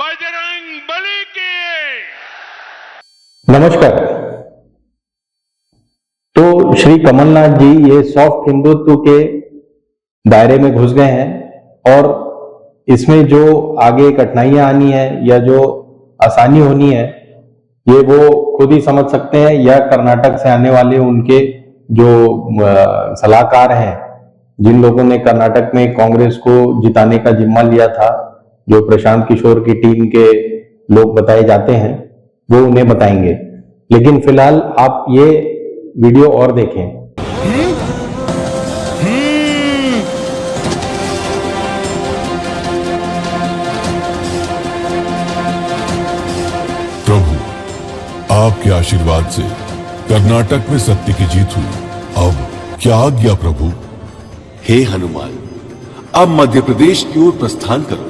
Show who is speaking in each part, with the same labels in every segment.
Speaker 1: बजरंग बली की।
Speaker 2: नमस्कार। तो श्री कमलनाथ जी ये सॉफ्ट हिंदुत्व के दायरे में घुस गए हैं और इसमें जो आगे कठिनाइयां आनी है या जो आसानी होनी है ये वो खुद ही समझ सकते हैं, या कर्नाटक से आने वाले उनके जो सलाहकार हैं, जिन लोगों ने कर्नाटक में कांग्रेस को जिताने का जिम्मा लिया था, जो प्रशांत किशोर की टीम के लोग बताए जाते हैं, वो उन्हें बताएंगे। लेकिन फिलहाल आप ये वीडियो और देखें।
Speaker 3: प्रभु, आपके आशीर्वाद से कर्नाटक में सत्य की जीत हुई। अब क्या आज्ञा प्रभु?
Speaker 4: हे हनुमान, अब मध्य प्रदेश की ओर प्रस्थान करो।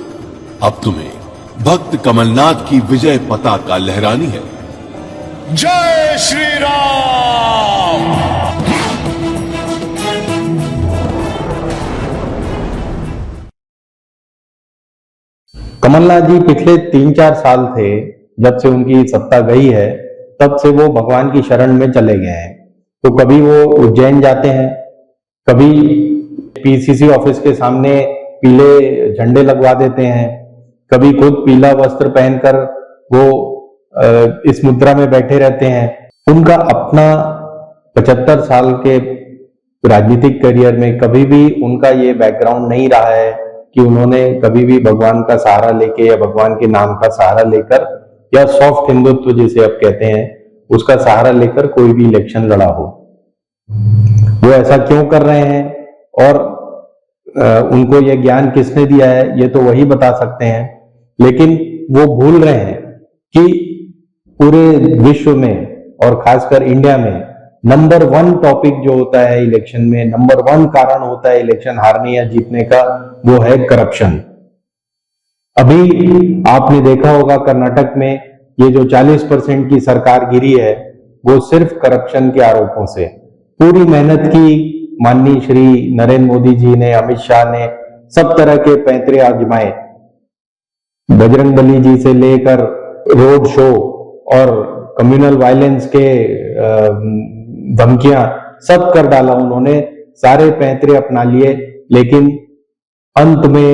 Speaker 4: अब तुम्हें भक्त कमलनाथ की विजय पताका लहरानी है।
Speaker 1: जय श्री राम।
Speaker 2: कमलनाथ जी पिछले 3-4 साल थे, जब से उनकी सत्ता गई है तब से वो भगवान की शरण में चले गए हैं। तो कभी वो उज्जैन जाते हैं, कभी पीसीसी ऑफिस के सामने पीले झंडे लगवा देते हैं, कभी खुद पीला वस्त्र पहनकर वो इस मुद्रा में बैठे रहते हैं। उनका अपना 75 साल के राजनीतिक करियर में कभी भी उनका ये बैकग्राउंड नहीं रहा है कि उन्होंने कभी भी भगवान का सहारा लेके या भगवान के नाम का सहारा लेकर या सॉफ्ट हिंदुत्व जिसे अब कहते हैं उसका सहारा लेकर कोई भी इलेक्शन लड़ा हो। वो ऐसा क्यों कर रहे हैं और उनको ये ज्ञान किसने दिया है ये तो वही बता सकते हैं। लेकिन वो भूल रहे हैं कि पूरे विश्व में और खासकर इंडिया में नंबर 1 टॉपिक जो होता है इलेक्शन में, नंबर 1 कारण होता है इलेक्शन हारने या जीतने का, वो है करप्शन। अभी आपने देखा होगा कर्नाटक में ये जो 40% की सरकार गिरी है वो सिर्फ करप्शन के आरोपों से। पूरी मेहनत की माननीय श्री नरेंद्र मोदी जी ने, अमित शाह ने सब तरह के पैंतरे आजमाए, बजरंग बली जी से लेकर रोड शो और कम्युनल वायलेंस के धमकियां सब कर डाला उन्होंने, सारे पैंतरे अपना लिए। लेकिन अंत में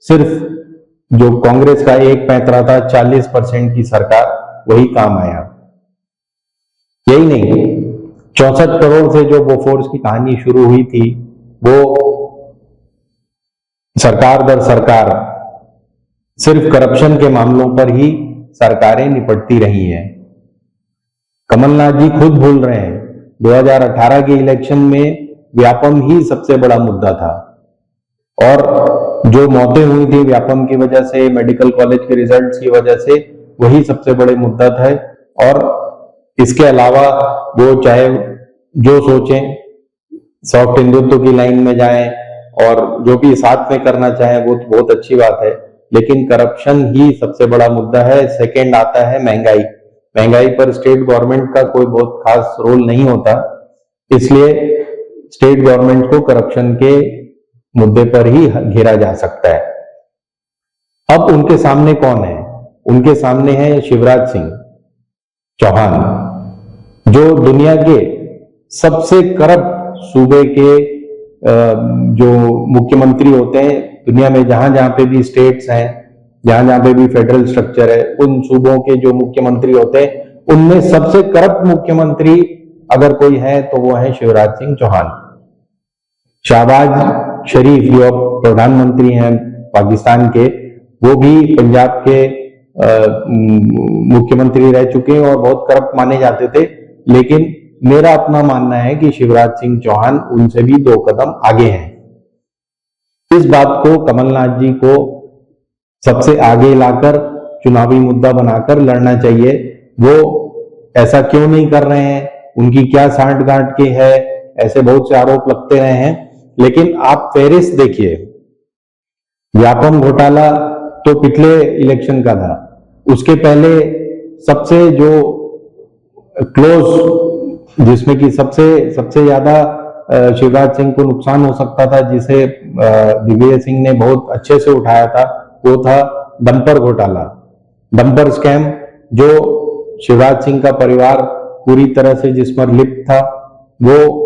Speaker 2: सिर्फ जो कांग्रेस का एक पैंतरा था 40% की सरकार, वही काम आया। यही नहीं, 64 करोड़ से जो बोफोर्स की कहानी शुरू हुई थी वो सरकार दर सरकार सिर्फ करप्शन के मामलों पर ही सरकारें निपटती रही हैं। कमलनाथ जी खुद भूल रहे हैं 2018 के इलेक्शन में व्यापम ही सबसे बड़ा मुद्दा था और जो मौतें हुई थी व्यापम की वजह से, मेडिकल कॉलेज के रिजल्ट्स की वजह से, वही सबसे बड़े मुद्दा था। और इसके अलावा वो चाहे जो सोचें, सॉफ्ट हिंदुत्व की लाइन में जाएं और जो भी साथ में करना चाहें वो तो बहुत अच्छी बात है, लेकिन करप्शन ही सबसे बड़ा मुद्दा है। सेकंड आता है महंगाई। महंगाई पर स्टेट गवर्नमेंट का कोई बहुत खास रोल नहीं होता, इसलिए स्टेट गवर्नमेंट को करप्शन के मुद्दे पर ही घेरा जा सकता है। अब उनके सामने कौन है? उनके सामने है शिवराज सिंह चौहान, जो दुनिया के सबसे करप्ट सूबे के जो मुख्यमंत्री होते हैं दुनिया में, जहां जहां पे भी स्टेट्स हैं, जहां जहां पे भी फेडरल स्ट्रक्चर है, उन सूबों के जो मुख्यमंत्री होते हैं उनमें सबसे करप्ट मुख्यमंत्री अगर कोई है तो वो है शिवराज सिंह चौहान। शहबाज शरीफ जो अब प्रधानमंत्री हैं पाकिस्तान के, वो भी पंजाब के मुख्यमंत्री रह चुके हैं और बहुत करप्ट माने जाते थे। लेकिन मेरा अपना मानना है कि शिवराज सिंह चौहान उनसे भी 2 कदम आगे हैं। इस बात को कमलनाथ जी को सबसे आगे लाकर चुनावी मुद्दा बनाकर लड़ना चाहिए। वो ऐसा क्यों नहीं कर रहे हैं, उनकी क्या सांठगांठ के है, ऐसे बहुत से आरोप लगते रहे हैं। लेकिन आप फेरिस्त देखिए, व्यापम घोटाला तो पिछले इलेक्शन का था, उसके पहले सबसे जो क्लोज, जिसमें कि सबसे ज्यादा शिवराज सिंह को नुकसान हो सकता था, जिसे दिग्विजय सिंह ने बहुत अच्छे से उठाया था, वो था डंपर घोटाला, डंपर स्कैम, जो शिवराज सिंह का परिवार पूरी तरह से जिसमें लिप्त था, वो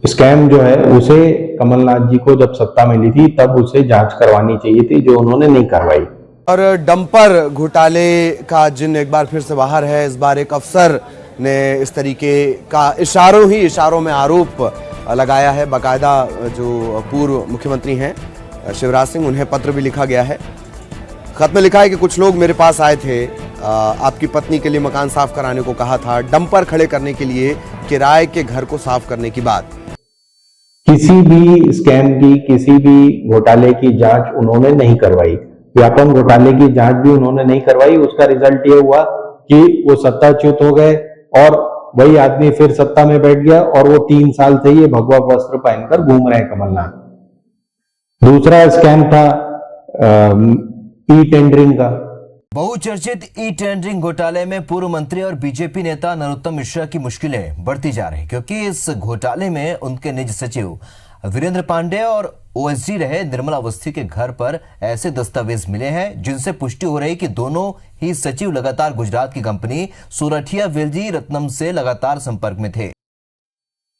Speaker 2: स्कैम जो है उसे कमलनाथ जी को जब सत्ता मिली थी तब उसे जांच करवानी चाहिए थी, जो उन्होंने नहीं करवाई।
Speaker 5: और डंपर घोटाले का जिन एक बार फिर से बाहर है। इस बार एक अफसर ने इस तरीके का इशारों में आरोप लगाया है। बाकायदा जो पूर्व मुख्यमंत्री हैं शिवराज सिंह, उन्हें पत्र भी लिखा गया है। खत में लिखा है कि कुछ लोग मेरे पास आए थे, आपकी पत्नी के लिए मकान साफ कराने को कहा था, डंपर खड़े करने के लिए किराए के घर को साफ करने की बात।
Speaker 2: किसी भी स्कैम की, किसी भी घोटाले की जांच उन्होंने नहीं करवाई। व्यापम घोटाले की जांच भी उन्होंने नहीं करवाई। उसका रिजल्ट ये हुआ कि वो सत्ताच्युत हो गए और वही आदमी फिर सत्ता में बैठ गया और वो 3 साल से ये भगवा वस्त्र पहनकर घूम रहे हैं कमलनाथ। दूसरा स्कैम था ई टेंडरिंग का।
Speaker 6: बहुचर्चित ई टेंडरिंग घोटाले में पूर्व मंत्री और बीजेपी नेता नरोत्तम मिश्रा की मुश्किलें बढ़ती जा रही, क्योंकि इस घोटाले में उनके निज सचिव वीरेंद्र पांडे और ओएसडी रहे निर्मला अवस्थी के घर पर ऐसे दस्तावेज मिले हैं जिनसे पुष्टि हो रही कि दोनों ही सचिव लगातार गुजरात की कंपनी सोरठिया वेलजी रत्नम से लगातार संपर्क में थे।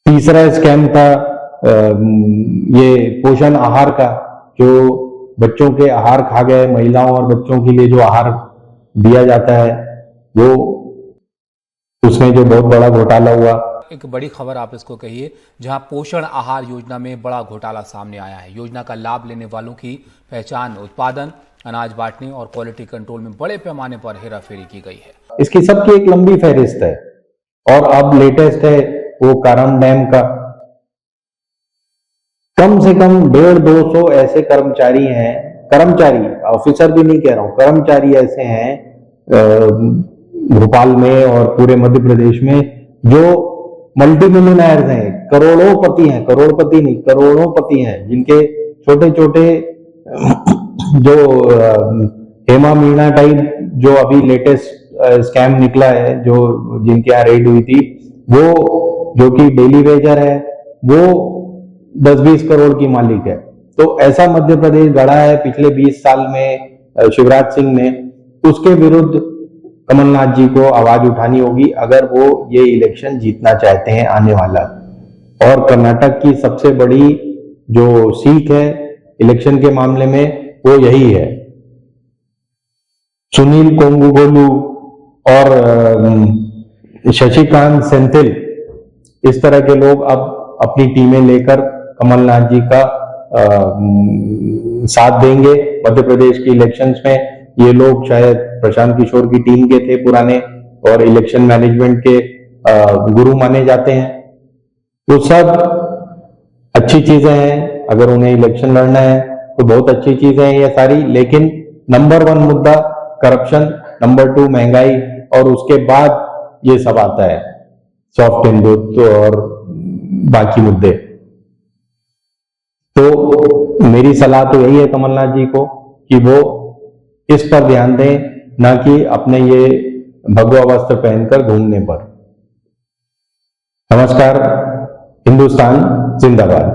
Speaker 2: तीसरा स्कैम था ये पोषण आहार का, जो बच्चों के आहार खा गए, महिलाओं और बच्चों के लिए जो आहार दिया जाता है वो, उसमें जो बहुत बड़ा घोटाला हुआ।
Speaker 7: एक बड़ी खबर आप इसको कहिए, जहां पोषण आहार योजना में बड़ा घोटाला सामने आया है। योजना का लाभ लेने वालों की पहचान, उत्पादन, अनाज बांटने और क्वालिटी कंट्रोल में बड़े पैमाने पर हेराफेरी की गई है।
Speaker 2: इसकी सबकी एक लंबी फहरिस्त है और अब लेटेस्ट है वो कारम डैम का। कम से कम 150-200 ऐसे कर्मचारी हैं, कर्मचारी, ऑफिसर भी नहीं कह रहा हूं, कर्मचारी ऐसे हैं भोपाल में और पूरे मध्य प्रदेश में जो मल्टी मिलियनर्स हैं, करोड़ोंपति हैं, करोड़पति नहीं करोड़ोंपति हैं, जिनके छोटे छोटे जो हेमा मीणा टाइप जो अभी लेटेस्ट स्कैम निकला है, जो जिनके यहाँ रेड हुई थी, वो जो कि डेली वेजर है, वो 10-20 करोड़ की मालिक है। तो ऐसा मध्य प्रदेश गढ़ा है पिछले 20 साल में शिवराज सिंह ने। उसके विरुद्ध कमलनाथ जी को आवाज उठानी होगी अगर वो ये इलेक्शन जीतना चाहते हैं आने वाला। और कर्नाटक की सबसे बड़ी जो सीख है इलेक्शन के मामले में वो यही है। सुनील कोंगुगोलू और शशिकांत सेंथिल, इस तरह के लोग अब अपनी टीमें लेकर कमलनाथ जी का साथ देंगे मध्य प्रदेश के इलेक्शंस में। ये लोग शायद प्रशांत किशोर की टीम के थे पुराने और इलेक्शन मैनेजमेंट के गुरु माने जाते हैं। वो सब अच्छी चीजें हैं, अगर उन्हें इलेक्शन लड़ना है तो बहुत अच्छी चीजें हैं ये सारी। लेकिन नंबर 1 मुद्दा करप्शन, नंबर 2 महंगाई, और उसके बाद ये सब आता है सॉफ्ट हिंदुत्व और बाकी मुद्दे। तो मेरी सलाह तो यही है कमलनाथ जी को कि वो इस पर ध्यान दें, ना कि अपने ये भगवा वस्त्र पहनकर घूमने पर। नमस्कार, हिंदुस्तान जिंदाबाद।